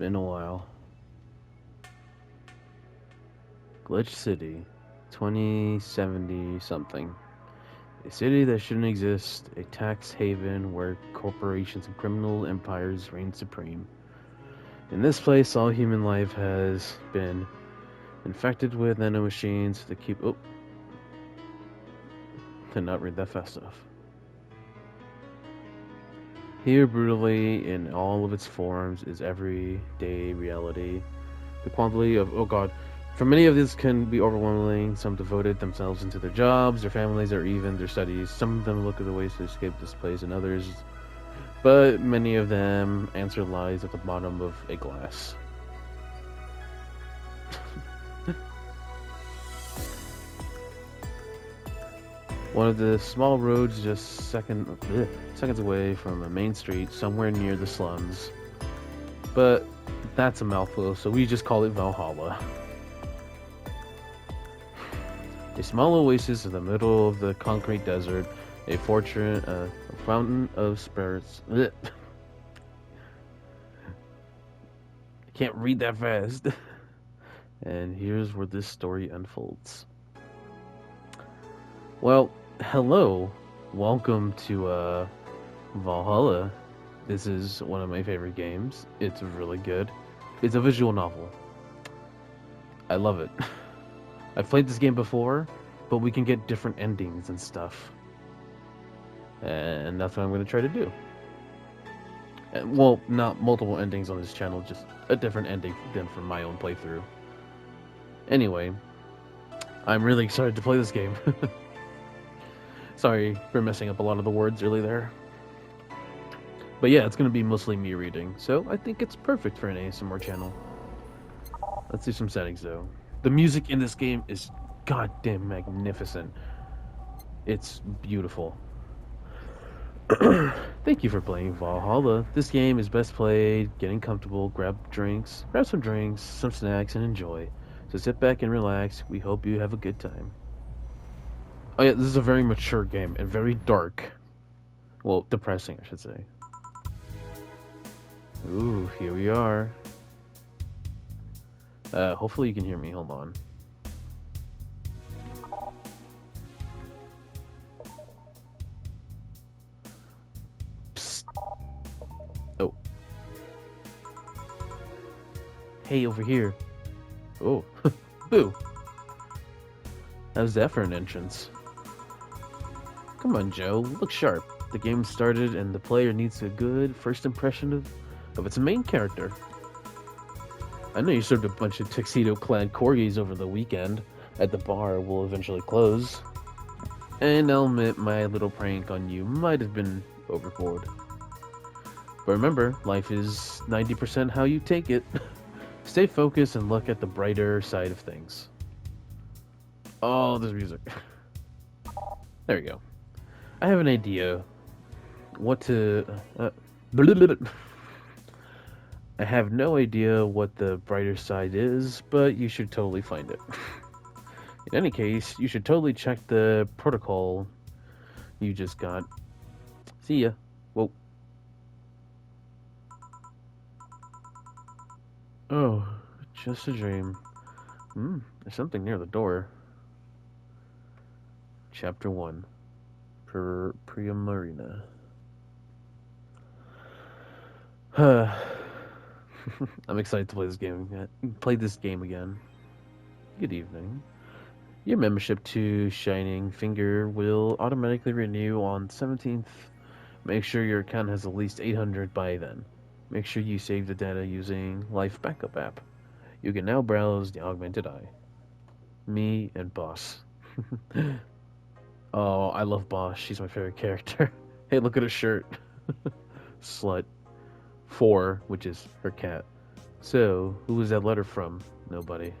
been a while. Glitch City, 2070 something. A city that shouldn't exist, a tax haven where corporations and criminal empires reign supreme. In this place, all human life has been infected with nanomachines that keep. Oh, did not read that fast enough. Here, brutally, in all of its forms, is everyday reality. The quantity of, oh god, for many of these can be overwhelming. Some devoted themselves into their jobs, their families, or even their studies. Some of them look at the ways to escape this place, and others, but many of them answer lies at the bottom of a glass. One of the small roads just seconds away from a main street, somewhere near the slums. But that's a mouthful, so we just call it Valhalla. A small oasis in the middle of the concrete desert, a fortune, a fountain of spirits. I can't read that fast. And here's where this story unfolds. Well, hello. Welcome to Valhalla. This is one of my favorite games. It's really good. It's a visual novel. I love it. I've played this game before, but we can get different endings and stuff. And that's what I'm going to try to do. And, well, not multiple endings on this channel, just a different ending than from my own playthrough. Anyway, I'm really excited to play this game. Sorry for messing up a lot of the words early there. But yeah, it's going to be mostly me reading, so I think it's perfect for an ASMR channel. Let's do some settings though. The music in this game is goddamn magnificent. It's beautiful. Thank you for playing Valhalla. This game is best played getting comfortable, grab some drinks, some snacks, and enjoy. So sit back and relax. We hope you have a good time. Oh yeah, this is a very mature game and very dark. Well, depressing, I should say. Ooh, here we are. Hopefully you can hear me. Hold on. Psst. Oh. Hey, over here. Oh. Boo. How's that for an entrance? Come on, Joe. Look sharp. The game started and the player needs a good first impression of its main character. I know you served a bunch of tuxedo-clad corgis over the weekend. At the bar will eventually close. And I'll admit my little prank on you might have been overboard. But remember, life is 90% how you take it. Stay focused and look at the brighter side of things. Oh, there's music. There we go. I have an idea. What to... I have no idea what the brighter side is, but you should totally find it. In any case, you should totally check the protocol you just got. See ya. Whoa. Oh, just a dream. There's something near the door. Chapter 1. Priya Marina. I'm excited to play this game again. Good evening. Your membership to Shining Finger will automatically renew on 17th. Make sure your account has at least 800 by then. Make sure you save the data using Life Backup app. You can now browse the Augmented Eye. Me and Boss. Oh, I love Boss. She's my favorite character. Hey, look at her shirt. Slut. 4, which is her cat. So, who was that letter from? Nobody.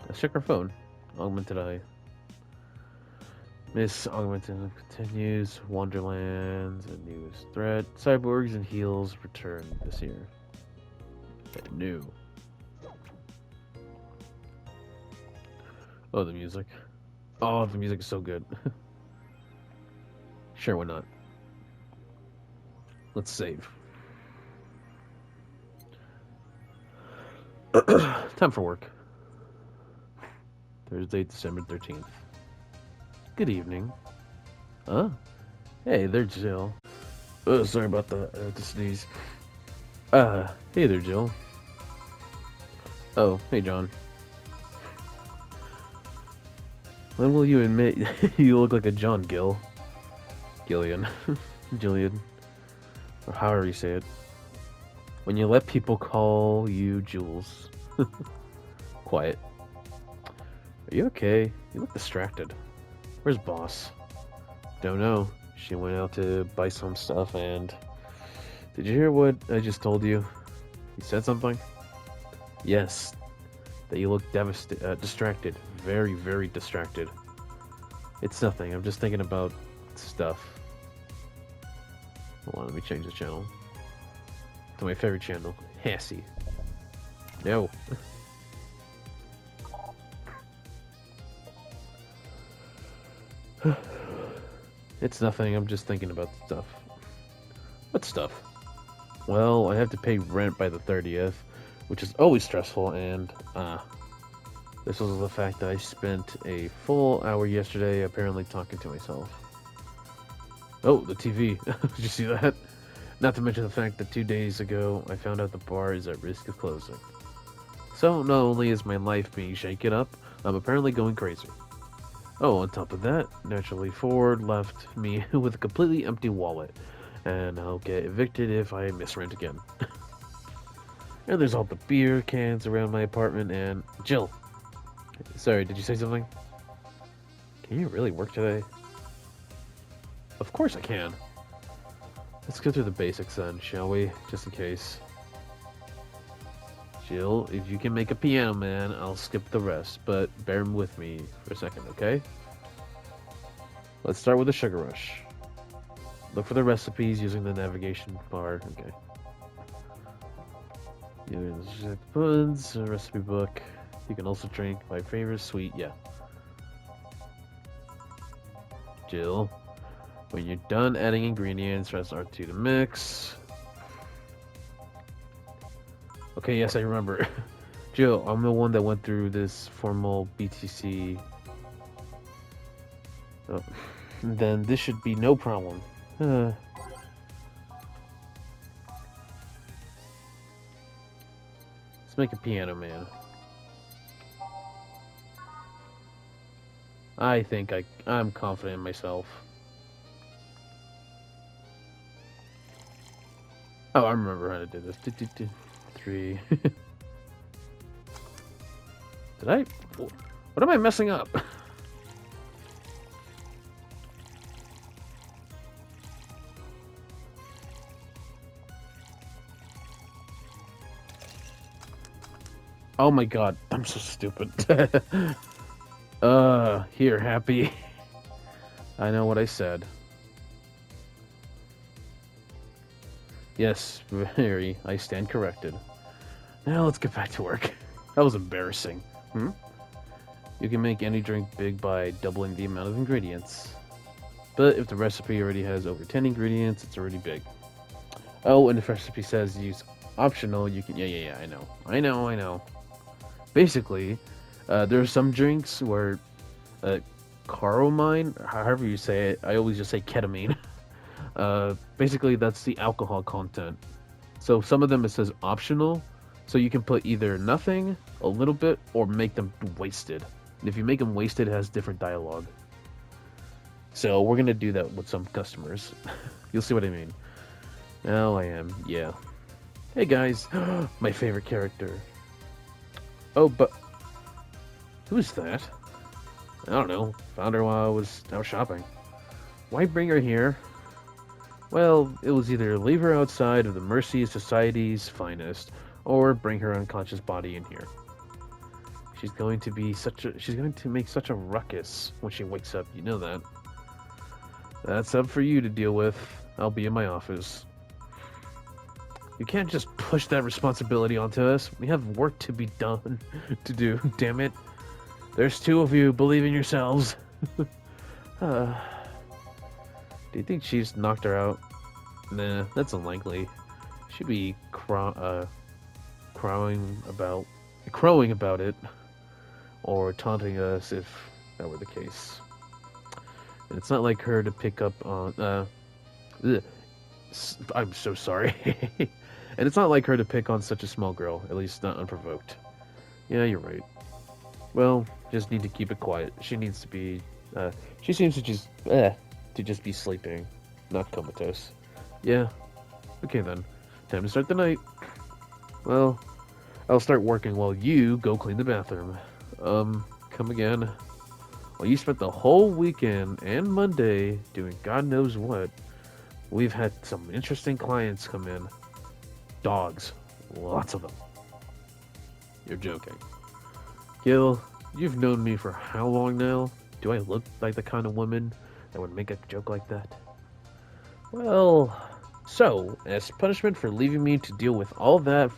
Let's check our phone. Augmented Eye. Miss Augmented continues. Wonderlands, a newest threat. Cyborgs and Heels return this year. New. Oh, the music. Oh, the music is so good. Sure, why not? Let's save. Time for work. Thursday, December 13th. Good evening. Huh? Hey there, Jill. Sorry about the sneeze. Hey there, Jill. Oh, hey, John. When will you admit you look like a John Gill? Gillian. Jillian. Or however you say it. When you let people call you Jules. Quiet. Are you okay? You look distracted. Where's Boss? Don't know. She went out to buy some stuff and... Did you hear what I just told you? You said something? Yes. That you look distracted. Very, very distracted. It's nothing. I'm just thinking about stuff. Hold on, let me change the channel. To my favorite channel. Hassy. No. It's nothing. I'm just thinking about stuff. What stuff? Well, I have to pay rent by the 30th, which is always stressful, and, this was the fact that I spent a full hour yesterday apparently talking to myself. Oh, the TV. Did you see that? Not to mention the fact that 2 days ago, I found out the bar is at risk of closing. So, not only is my life being shaken up, I'm apparently going crazy. Oh, on top of that, naturally Ford left me with a completely empty wallet, and I'll get evicted if I miss rent again. And there's all the beer cans around my apartment, and... Jill! Sorry, did you say something? Can you really work today? Of course I can. Let's go through the basics then, shall we? Just in case. Jill, if you can make a piano man, I'll skip the rest, but bear with me for a second, okay? Let's start with the sugar rush. Look for the recipes using the navigation bar, okay. Use buds, a recipe book. You can also drink my favorite sweet, yeah. Jill, when you're done adding ingredients, press R2 to mix. Okay, yes, I remember. Jill, I'm the one that went through this formal BTC. Oh. Then this should be no problem. Let's make a piano man. I think I'm confident in myself. Oh, I remember how to do this. 3. Did I? What am I messing up? Oh my god, I'm so stupid. Here, Happy. I know what I said. Yes, very. I stand corrected. Now let's get back to work. That was embarrassing. You can make any drink big by doubling the amount of ingredients. But if the recipe already has over 10 ingredients, it's already big. Oh, and if the recipe says use optional, you can... Yeah, I know. Basically, there are some drinks where... caromine, however you say it, I always just say ketamine. Basically, that's the alcohol content. So some of them it says optional, so you can put either nothing, a little bit, or make them wasted. And if you make them wasted, it has different dialogue. So we're gonna do that with some customers. You'll see what I mean. Now I am, yeah. Hey guys, my favorite character. Oh, but who's that? I don't know. Found her while I was out shopping. Why bring her here? Well, it was either leave her outside of the Mercy Society's finest, or bring her unconscious body in here. She's going to make such a ruckus when she wakes up, you know that. That's up for you to deal with. I'll be in my office. You can't just push that responsibility onto us. We have work to be done to do, damn it. There's 2 of you, believe in yourselves. Do you think she's knocked her out? Nah, that's unlikely. She'd be crowing about crowing about it or taunting us if that were the case. And it's not like her to pick up on. Ugh, I'm so sorry. And it's not like her to pick on such a small girl, at least not unprovoked. Yeah, you're right. Well, just need to keep it quiet. She needs to be. She seems to just be sleeping, not comatose. Yeah. Okay then. Time to start the night. Well, I'll start working while you go clean the bathroom. Come again. Well, you spent the whole weekend and Monday doing God knows what. We've had some interesting clients come in. Dogs. Lots of them. You're joking. Gil, you've known me for how long now? Do I look like the kind of woman that would make a joke like that? Well, so, as punishment for leaving me to deal with all that,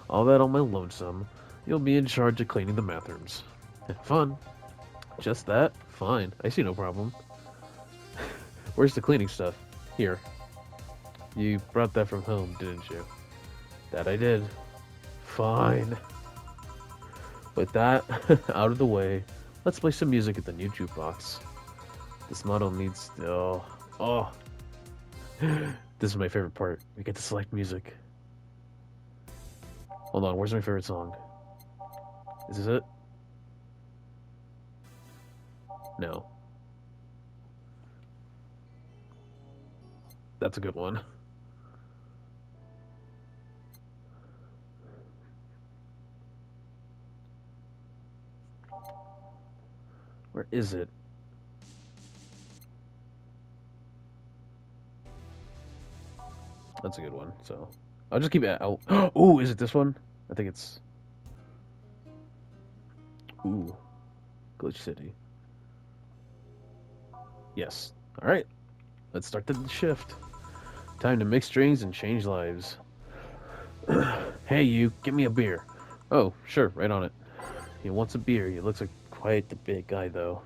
all that on my lonesome, you'll be in charge of cleaning the bathrooms. Fun. Just that? Fine. I see no problem. Where's the cleaning stuff? Here. You brought that from home, didn't you? That I did. Fine. With that out of the way, let's play some music at the new jukebox. This model needs. Oh. This is my favorite part. We get to select music. Hold on, where's my favorite song? Is this it? No. That's a good one. Where is it? That's a good one. So I'll just keep it. Oh, is it this one? I think it's. Ooh, Glitch City. Yes. All right. Let's start the shift. Time to mix drinks and change lives. Hey, you, give me a beer. Oh, sure, right on it. He wants a beer. He looks like quite the big guy, though.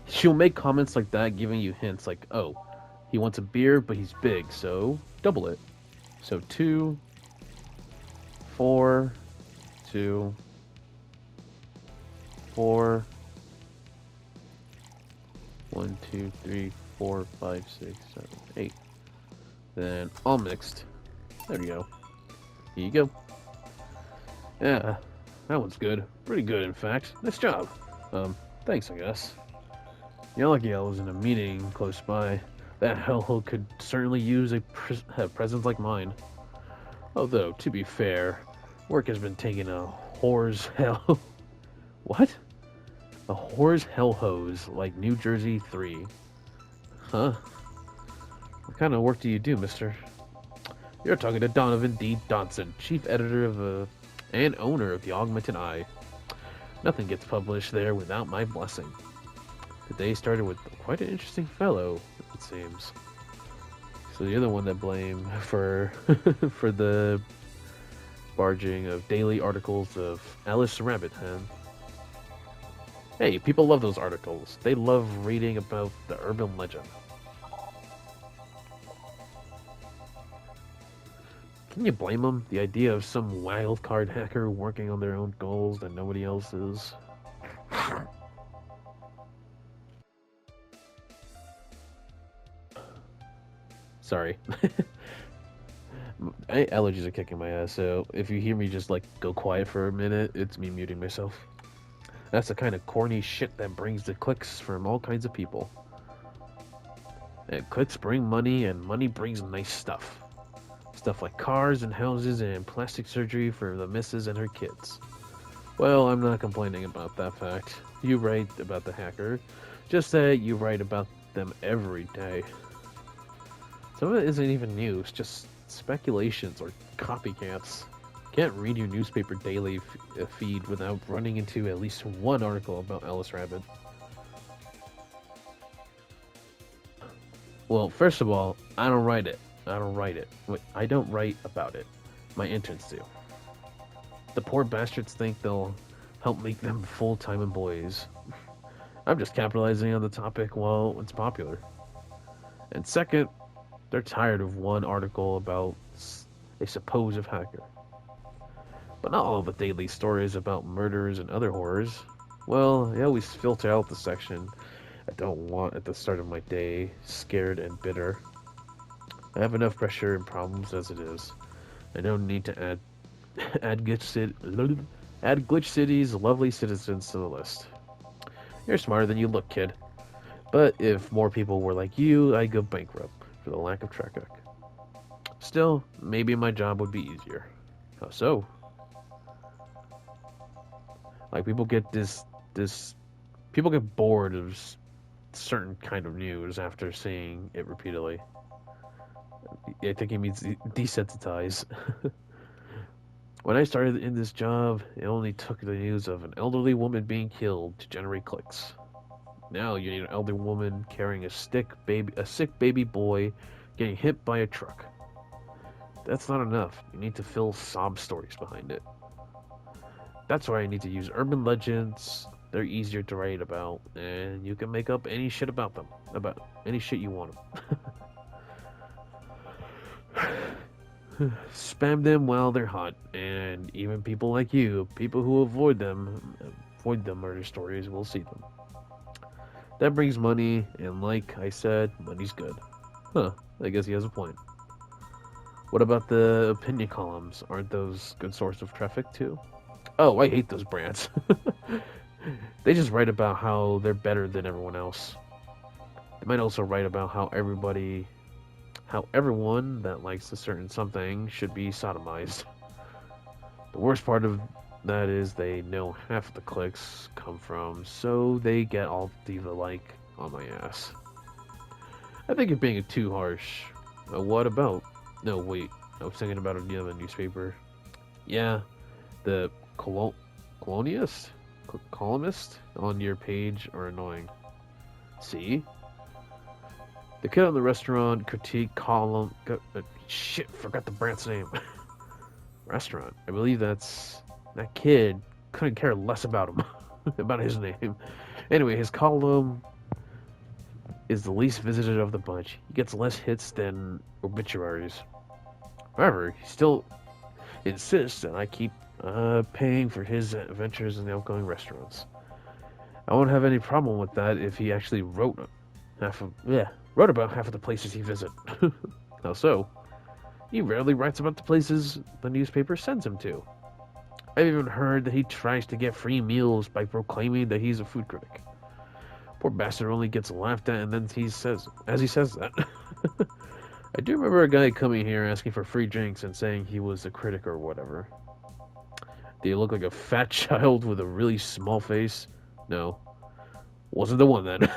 She'll make comments like that, giving you hints like, oh, he wants a beer, but he's big, so double it. So 2, 4, 2, 4, 1, 2, 3, 4, 5, 6, 7, 8. Then all mixed. There you go. Here you go. Yeah, that one's good. Pretty good, in fact. Nice job. Thanks, I guess. Yell was in a meeting close by. That hellhole could certainly use a presence like mine. Although, to be fair, work has been taking a whore's hell. What? A whore's hell hose like New Jersey 3. Huh? What kind of work do you do, mister? You're talking to Donovan D. Dodson, chief editor of and owner of the Augmented Eye. Nothing gets published there without my blessing. The day started with quite an interesting fellow, it seems. So you're the one that blame for for the barging of daily articles of Alice Rabbit, huh? Hey, people love those articles. They love reading about the urban legend. Can you blame them? The idea of some wild card hacker working on their own goals that nobody else is. Sorry. My allergies are kicking my ass, so if you hear me just like go quiet for a minute, it's me muting myself. That's the kind of corny shit that brings the clicks from all kinds of people. And clicks bring money, and money brings nice stuff. Stuff like cars and houses and plastic surgery for the missus and her kids. Well, I'm not complaining about that fact. You write about the hacker, just that you write about them every day. Some of it isn't even news, just speculations or copycats. Can't read your newspaper daily feed without running into at least one article about Alice Rabbit. Well, first of all, I don't write it. Wait, I don't write about it. My interns do. The poor bastards think they'll help make them full-time employees. I'm just capitalizing on the topic while it's popular. And second, they're tired of one article about a supposed hacker. But not all the daily stories about murders and other horrors. Well, I always filter out the section I don't want at the start of my day, scared and bitter. I have enough pressure and problems as it is. I don't need to add glitch cities, lovely citizens to the list. You're smarter than you look, kid. But if more people were like you, I'd go bankrupt for the lack of traffic. Still, maybe my job would be easier. How so? Like this people get bored of certain kind of news after seeing it repeatedly. I think he means desensitize. When I started in this job, it only took the news of an elderly woman being killed to generate clicks. Now you need an elderly woman carrying a sick baby boy getting hit by a truck. That's not enough. You need to fill sob stories behind it. That's why I need to use urban legends. They're easier to write about, and you can make up any shit about them. About any shit you want them. Spam them while they're hot, and even people like you, people who avoid the murder stories, will see them. That brings money, and like I said, money's good. Huh, I guess he has a point. What about the opinion columns? Aren't those good source of traffic too? Oh, I hate those brands. They just write about how they're better than everyone else. They might also write about how everyone that likes a certain something should be sodomized. The worst part of that is they know half of the clicks come from, so they get all diva-like on my ass. I think you're being too harsh. What about? No, wait. I was thinking about another newspaper. Yeah, the columnist on your page are annoying. See? The kid on the restaurant critique column. Shit, forgot the brand's name. Restaurant. I believe that kid couldn't care less about him, about his name. Anyway, his column is the least visited of the bunch. He gets less hits than obituaries. However, he still insists that I keep paying for his adventures in the outgoing restaurants. I won't have any problem with that if he actually wrote about half of the places he visits. How so? He rarely writes about the places the newspaper sends him to. I've even heard that he tries to get free meals by proclaiming that he's a food critic. Poor bastard only gets laughed at, and then he says that. I do remember a guy coming here asking for free drinks and saying he was a critic or whatever. Did he look like a fat child with a really small face? No. Wasn't the one then.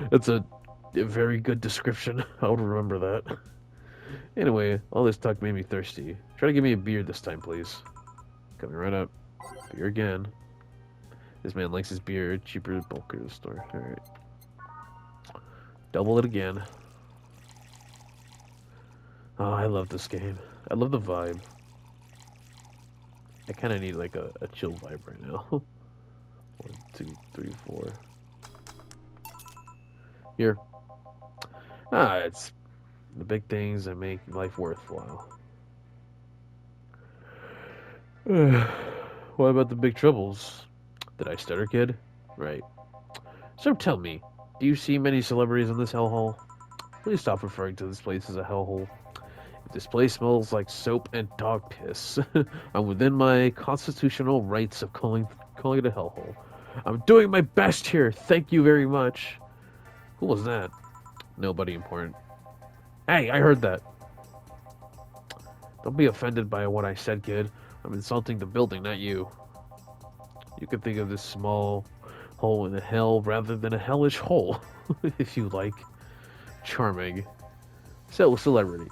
That's a very good description. I would remember that. Anyway, all this talk made me thirsty. Try to give me a beer this time, please. Coming right up. Beer again. This man likes his beer. Cheaper at bulk at the store. Alright. Double it again. Oh, I love this game. I love the vibe. I kind of need like a chill vibe right now. 1, 2, 3, 4. Here. It's the big things that make life worthwhile. What about the big troubles? Did I stutter, kid? Right. So tell me, do you see many celebrities in this hellhole? Please stop referring to this place as a hellhole. If this place smells like soap and dog piss, I'm within my constitutional rights of calling it a hellhole. I'm doing my best here. Thank you very much. Who was that? Nobody important. Hey, I heard that. Don't be offended by what I said, kid. I'm insulting the building, not you. You can think of this small hole in the hell rather than a hellish hole, if you like. Charming. So, celebrities.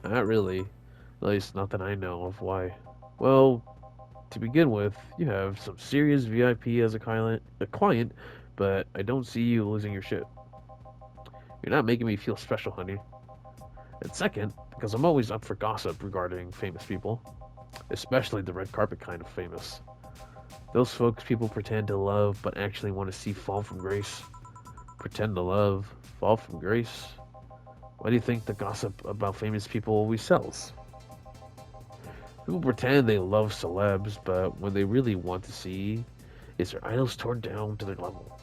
Not really. At least not that I know of. Why? Well, to begin with, you have some serious VIP as a client, but I don't see you losing your shit. You're not making me feel special, honey. And second, because I'm always up for gossip regarding famous people. Especially the red carpet kind of famous. Those folks people pretend to love but actually want to see fall from grace. Pretend to love, fall from grace. Why do you think the gossip about famous people always sells? People pretend they love celebs, but what they really want to see is their idols torn down to their level.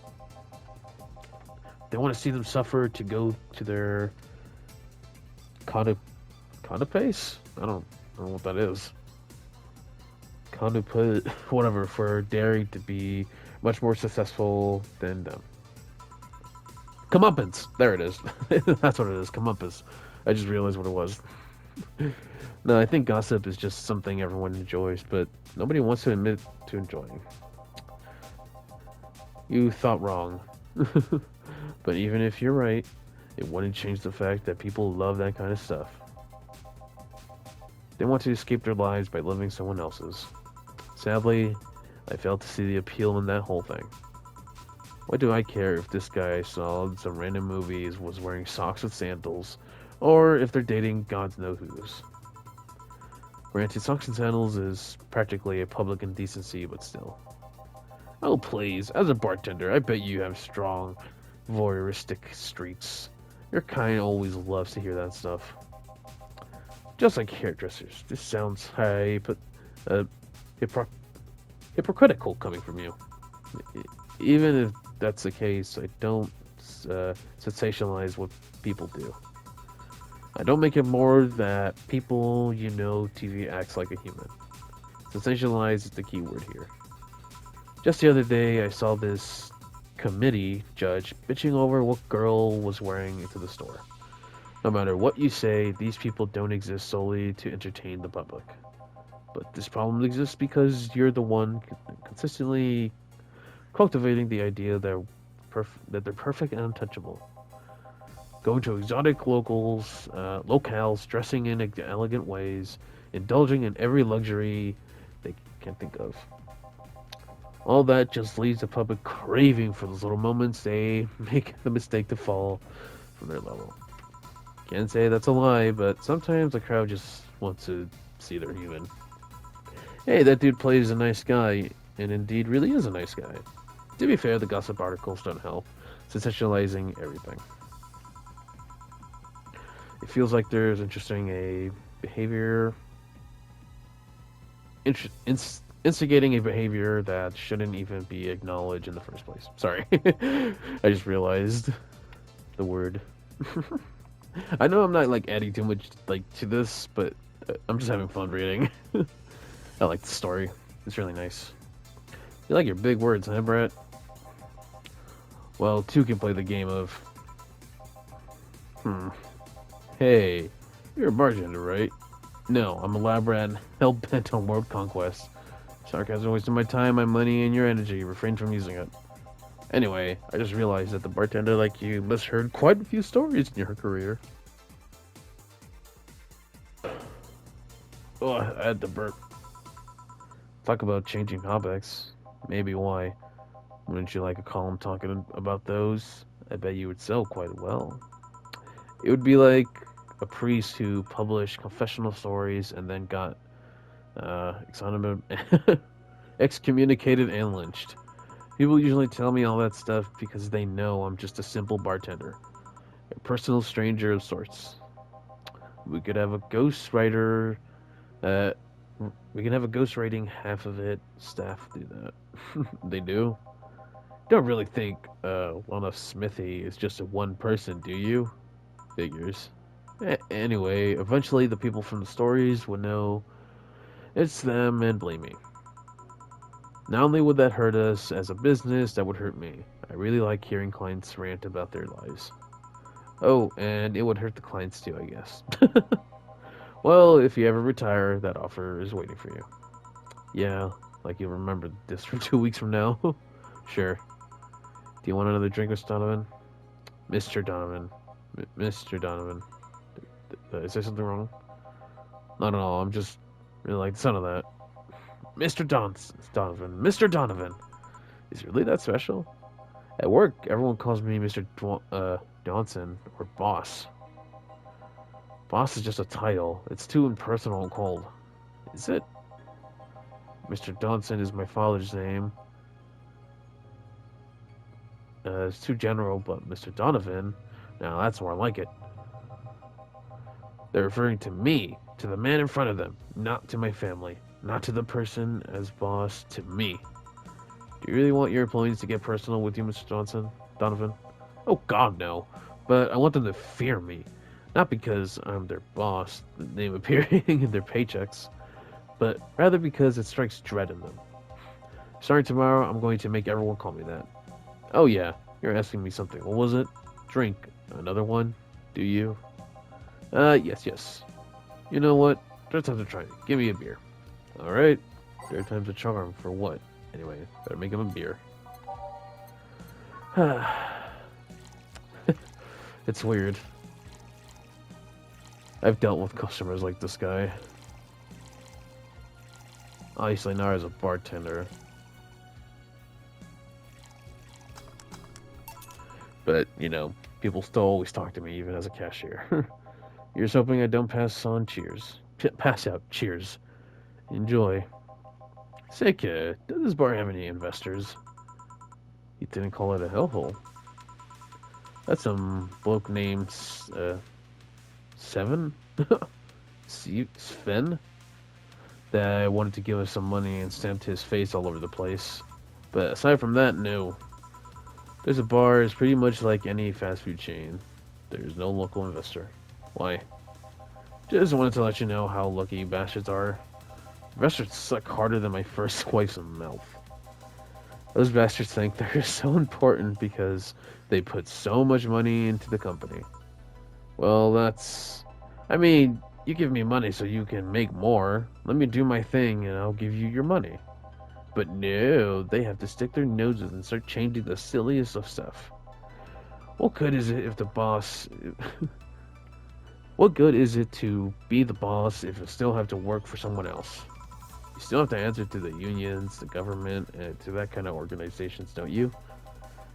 They want to see them suffer to go to their condup pace. I don't know what that is. Condup whatever for daring to be much more successful than them. Comeuppance. There it is. That's what it is. Comeuppance. I just realized what it was. No, I think gossip is just something everyone enjoys, but nobody wants to admit to enjoying. You thought wrong. But even if you're right, it wouldn't change the fact that people love that kind of stuff. They want to escape their lives by living someone else's. Sadly, I failed to see the appeal in that whole thing. What do I care if this guy I saw in some random movies was wearing socks with sandals, or if they're dating God knows who's? Granted, socks and sandals is practically a public indecency, but still. Oh please, as a bartender, I bet you have strong, voyeuristic streaks. Your kind always loves to hear that stuff. Just like hairdressers. This sounds uh, hypocr- hypocritical coming from you. Even if that's the case, I don't sensationalize what people do. I don't make it more that people TV acts like a human. Sensationalize is the key word here. Just the other day, I saw this committee judge bitching over what girl was wearing into the store. No matter what you say, these people don't exist solely to entertain the public. But this problem exists because you're the one consistently cultivating the idea that they're perfect and untouchable. Going to exotic locales, dressing in elegant ways, indulging in every luxury they can think of. All that just leaves the public craving for those little moments they make the mistake to fall from their level. Can't say that's a lie, but sometimes the crowd just wants to see they're human. Hey, that dude plays a nice guy, and indeed really is a nice guy. To be fair, the gossip articles don't help, sensationalizing everything. It feels like there's interesting a behavior, instigating a behavior that shouldn't even be acknowledged in the first place. Sorry, I just realized the word. I know I'm not like adding too much to this, but I'm just having fun reading. I like the story. It's really nice. You like your big words, huh, Brett? Well, two can play the game of. Hey, you're a bartender, right? No, I'm a lab rat, hell-bent on world conquest. Sarcasm wasting my time, my money, and your energy. Refrain from using it. Anyway, I just realized that the bartender like you must have heard quite a few stories in your career. Oh, I had to burp. Talk about changing topics. Maybe why. Wouldn't you like a column talking about those? I bet you would sell quite well. It would be like a priest who published confessional stories and then got excommunicated and lynched. People usually tell me all that stuff because they know I'm just a simple bartender, a personal stranger of sorts. We could have a ghostwriter. Uh, we can have a ghostwriting half of it. Staff do that. They do. Don't really think Lana Smithy is just a one person, do you? Figures. Anyway, eventually the people from the stories would know it's them and blame me. Not only would that hurt us as a business, that would hurt me. I really like hearing clients rant about their lives. Oh, and it would hurt the clients too, I guess. Well, if you ever retire, that offer is waiting for you. Yeah, like you'll remember this for 2 weeks from now. Sure. Do you want another drink, Mr. Donovan? Mr. Donovan. Mr. Donovan. Did I say something wrong? Not at all, I'm just really like the sound of that. Donovan. Mr. Donovan. Is it really that special? At work, everyone calls me Mr. Johnson, or Boss. Boss is just a title. It's too impersonal and cold. Is it? Mr. Johnson is my father's name. It's too general, but Mr. Donovan, now that's more like it. They're referring to me, to the man in front of them, not to my family, not to the person as boss, to me. Do you really want your employees to get personal with you, Mr. Donovan? Oh God, no. But I want them to fear me. Not because I'm their boss, the name appearing in their paychecks, but rather because it strikes dread in them. Starting tomorrow, I'm going to make everyone call me that. Oh yeah, you're asking me something. What was it? Drink. Another one? Do you? Yes. You know what? Third time's a charm. Give me a beer. Alright. Third time's a charm. For what? Anyway, better make him a beer. It's weird. I've dealt with customers like this guy. Obviously, not as a bartender. But, you know, people still always talk to me, even as a cashier. You're just hoping I don't pass on cheers. Pass out. Cheers. Enjoy. Say, kid, does this bar have any investors? You didn't call it a hellhole. That's some bloke named, Seven? Sven? That wanted to give us some money and stamped his face all over the place. But aside from that, no. There's a bar, it's pretty much like any fast food chain. There's no local investor. Why? Just wanted to let you know how lucky you bastards are. Investors suck harder than my first wife's mouth. Those bastards think they're so important because they put so much money into the company. Well, that's... I mean, you give me money so you can make more. Let me do my thing and I'll give you your money. But no, they have to stick their noses and start changing the silliest of stuff. What good is it if the boss... What good is it to be the boss if you still have to work for someone else? You still have to answer to the unions, the government, and to that kind of organizations, don't you?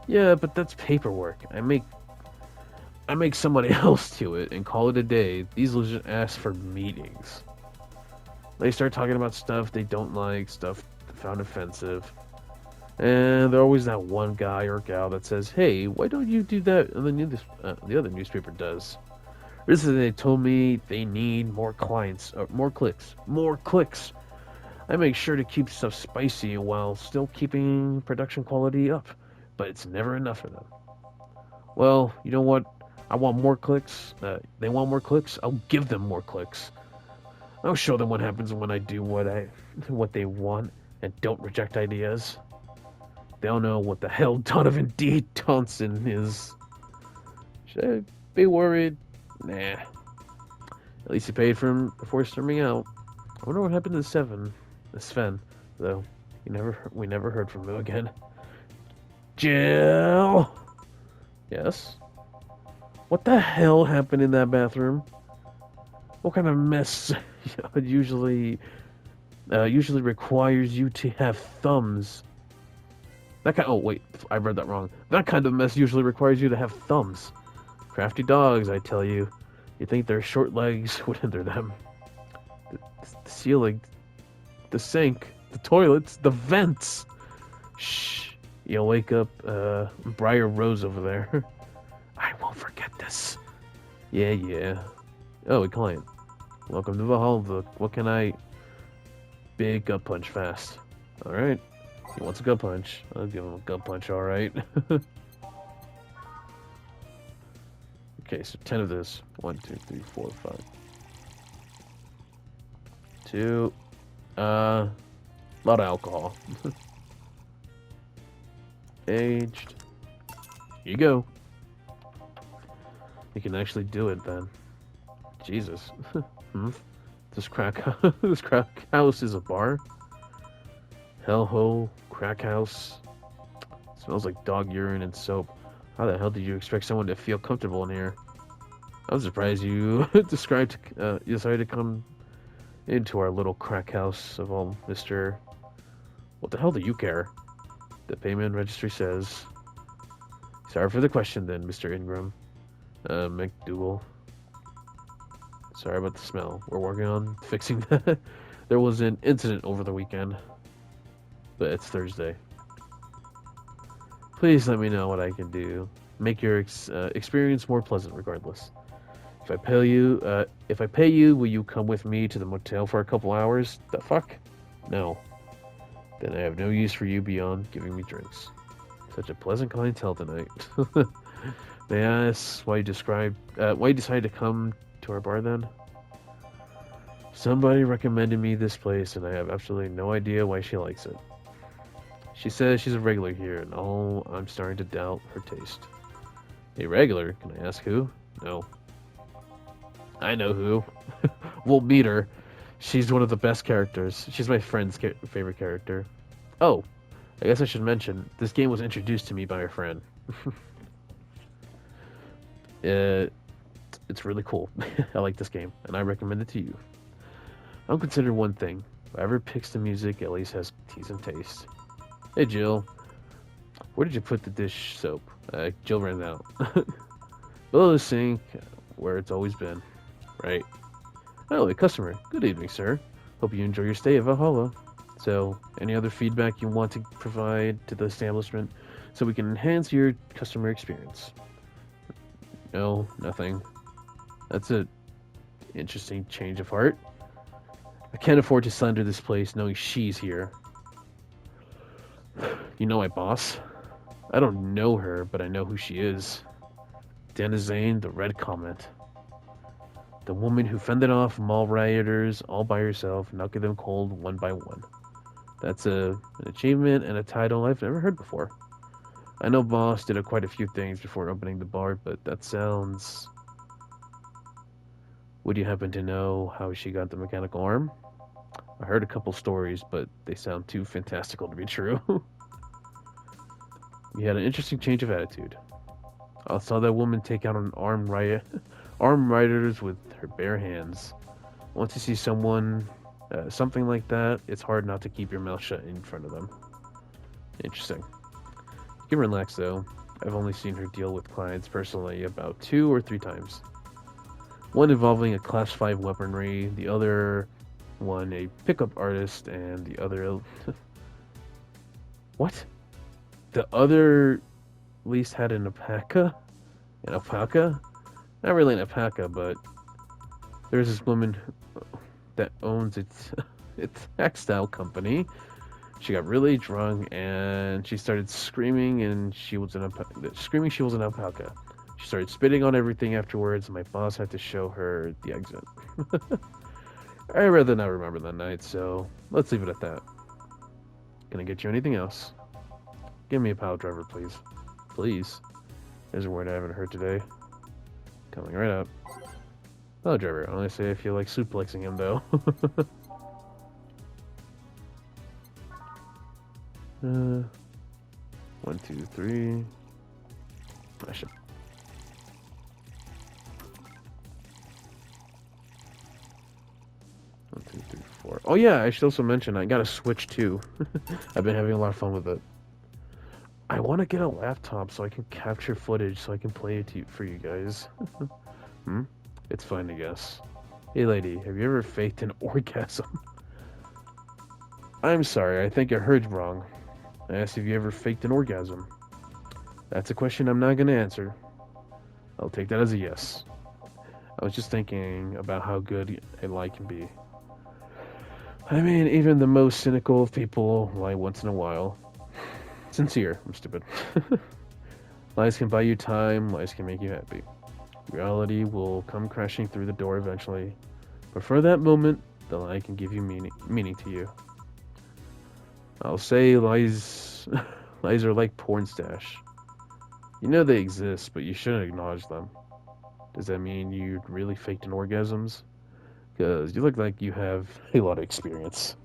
Yeah, but that's paperwork. I make somebody else do it and call it a day. These just ask for meetings. They start talking about stuff they don't like, stuff they found offensive. And there's always that one guy or gal that says, "Hey, why don't you do that?" And then the other newspaper does. Recently, they told me they need more clients, more clicks, more clicks. I make sure to keep stuff spicy while still keeping production quality up, but it's never enough for them. Well, you know what? I want more clicks. They want more clicks. I'll give them more clicks. I'll show them what happens when I do what they want and don't reject ideas. They'll know what the hell Donovan D. Thompson is. Should I be worried? Nah. At least he paid for him before storming out. I wonder what happened to Sven, though. We never heard from him again. Jill. Yes. What the hell happened in that bathroom? What kind of mess usually requires you to have thumbs? Oh wait, I read that wrong. That kind of mess usually requires you to have thumbs. Crafty dogs, I tell you. You think their short legs would hinder them? The ceiling, the sink, the toilets, the vents. Shh. You'll wake up Briar Rose over there. I won't forget this. Yeah. Oh, a client. Welcome to Va-11. What can I... Big gut punch fast. Alright. He wants a gut punch. I'll give him a gut punch, alright. Okay, so 10 of this. 1, 2, 3, 4, 5. 2. A lot of alcohol. Aged. Here you go. You can actually do it then. Jesus. This crack house is a bar? Hellhole, crack house. Smells like dog urine and soap. How the hell did you expect someone to feel comfortable in here? I'm surprised you you decided to come into our little crack house of all, Mr. What the hell do you care? The payment registry says. Sorry for the question then, Mr. Ingram. McDougal. Sorry about the smell. We're working on fixing that. There was an incident over the weekend. But it's Thursday. Please let me know what I can do. Make your experience more pleasant regardless. If I pay you, will you come with me to the motel for a couple hours? The fuck? No. Then I have no use for you beyond giving me drinks. Such a pleasant clientele tonight. May I ask why you decided to come to our bar then? Somebody recommended me this place, and I have absolutely no idea why she likes it. She says she's a regular here, and I'm starting to doubt her taste. A regular? Can I ask who? No. I know who. We'll meet her. She's one of the best characters. She's my friend's favorite character. Oh, I guess I should mention, this game was introduced to me by a friend. It's really cool. I like this game, and I recommend it to you. I'm considered one thing. Whoever picks the music at least has decent taste. Hey, Jill. Where did you put the dish soap? Jill ran out. Below the sink, where it's always been. Right. Oh, a customer. Good evening, sir. Hope you enjoy your stay at Valhalla. So, any other feedback you want to provide to the establishment so we can enhance your customer experience? No, nothing. That's an interesting change of heart. I can't afford to slander this place knowing she's here. You know my boss? I don't know her, but I know who she is. Dana Zane, the Red Comment. The woman who fended off mall rioters all by herself, knocking them cold one by one. That's an achievement and a title I've never heard before. I know Boss did quite a few things before opening the bar, but that sounds... Would you happen to know how she got the mechanical arm? I heard a couple stories, but they sound too fantastical to be true. You had an interesting change of attitude. I saw that woman take out an armed rioters with her bare hands. Once you see something like that, it's hard not to keep your mouth shut in front of them. Interesting. You can relax though. I've only seen her deal with clients personally about 2 or 3 times. One involving a Class 5 weaponry, the other one a pickup artist, and the other... What? The other at least had an alpaca? An alpaca? Not really an alpaca, but there's this woman that owns its textile company. She got really drunk and she started screaming, and she was an alpaca. She started spitting on everything afterwards. My boss had to show her the exit. I'd rather not remember that night, so let's leave it at that. Can I get you anything else? Give me a pile driver, please. Please. There's a word I haven't heard today. Coming right up. Pile driver. I only say I feel like suplexing him, though. 1, 2, 3. I should. 1, 2, 3, 4. Oh yeah, I should also mention I got a Switch too. I've been having a lot of fun with it. I want to get a laptop so I can capture footage so I can play it for you guys. It's fine, I guess. Hey lady, have you ever faked an orgasm? I'm sorry, I think I heard wrong. I asked if you ever faked an orgasm. That's a question I'm not going to answer. I'll take that as a yes. I was just thinking about how good a lie can be. I mean, even the most cynical of people lie once in a while. Sincere, I'm stupid. Lies can buy you time, lies can make you happy. Reality will come crashing through the door eventually. But for that moment, the lie can give you meaning to you. I'll say lies are like porn stash. You know they exist, but you shouldn't acknowledge them. Does that mean you really faked an orgasms? Because you look like you have a lot of experience.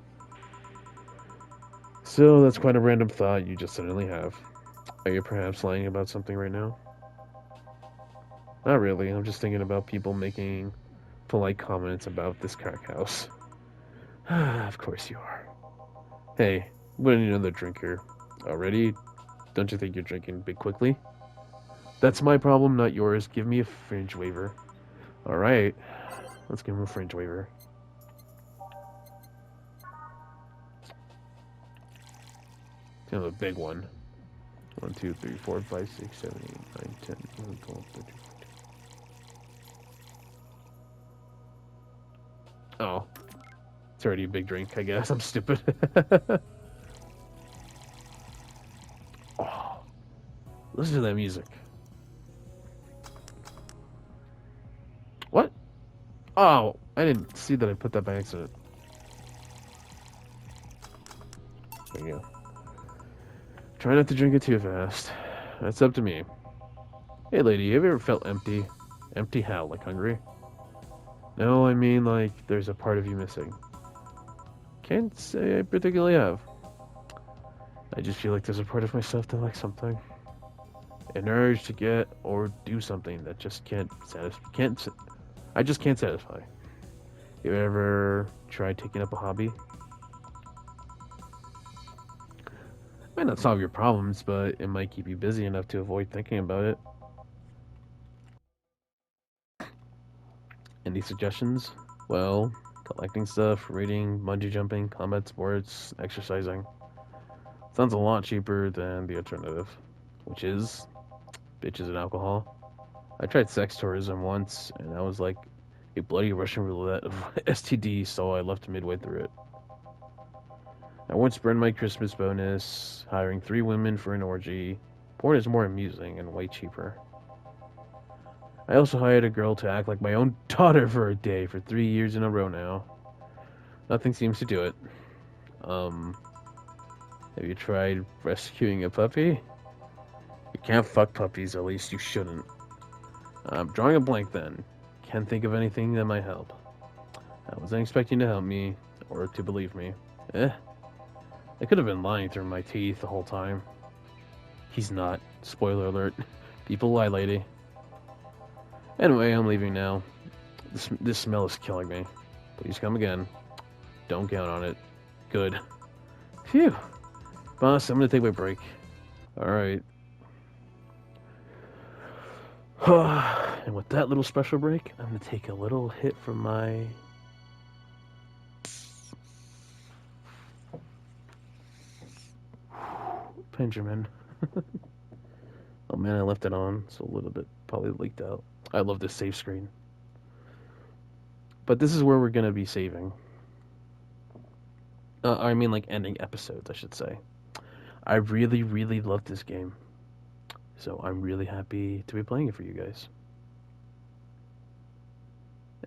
So that's quite a random thought you just suddenly have. Are you perhaps lying about something right now? Not really, I'm just thinking about people making polite comments about this crack house. Of course you are. Hey, we don't need another drink here. Already? Don't you think you're drinking big quickly? That's my problem, not yours. Give me a fringe waiver. Alright, let's give him a fringe waiver. Kind of a big one. 1, 2, 3, 4, 5, 6, 7, 8, 9, 10, 11, 12, 13, 14. Oh, it's already a big drink, I guess. I'm stupid. Oh, listen to that music. What? Oh, I didn't see that I put that by accident. There you go. Try not to drink it too fast. That's up to me. Hey, lady, have you ever felt empty? Empty how? Like hungry? No, I mean like there's a part of you missing. Can't say I particularly have. I just feel like there's a part of myself that likes something. An urge to get or do something that just can't satisfy. I just can't satisfy. You ever tried taking up a hobby? Might not solve your problems, but it might keep you busy enough to avoid thinking about it. Any suggestions? Well, collecting stuff, reading, bungee jumping, combat sports, exercising. Sounds a lot cheaper than the alternative, which is bitches and alcohol. I tried sex tourism once, and I was like a bloody Russian roulette of STDs, so I left midway through it. I once burned my Christmas bonus, hiring 3 women for an orgy. Porn is more amusing and way cheaper. I also hired a girl to act like my own daughter for a day for 3 years in a row now. Nothing seems to do it. Um, have you tried rescuing a puppy? You can't fuck puppies, at least you shouldn't. I'm drawing a blank then. Can't think of anything that might help. I wasn't expecting to help me, or to believe me. Eh, I could have been lying through my teeth the whole time. He's not. Spoiler alert. People lie, lady. Anyway, I'm leaving now. This smell is killing me. Please come again. Don't count on it. Good. Phew. Boss, I'm gonna take my break. Alright. And with that little special break, I'm gonna take a little hit from my Benjamin. Oh man, I left it on, so a little bit probably leaked out. I love this save screen. But this is where we're gonna be saving. I mean, like ending episodes, I should say. I really, really love this game. So I'm really happy to be playing it for you guys.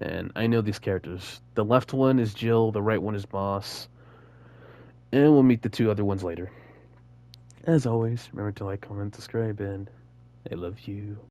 And I know these characters. The left one is Jill, the right one is Boss. And we'll meet the 2 other ones later. As always, remember to like, comment, subscribe, and I love you.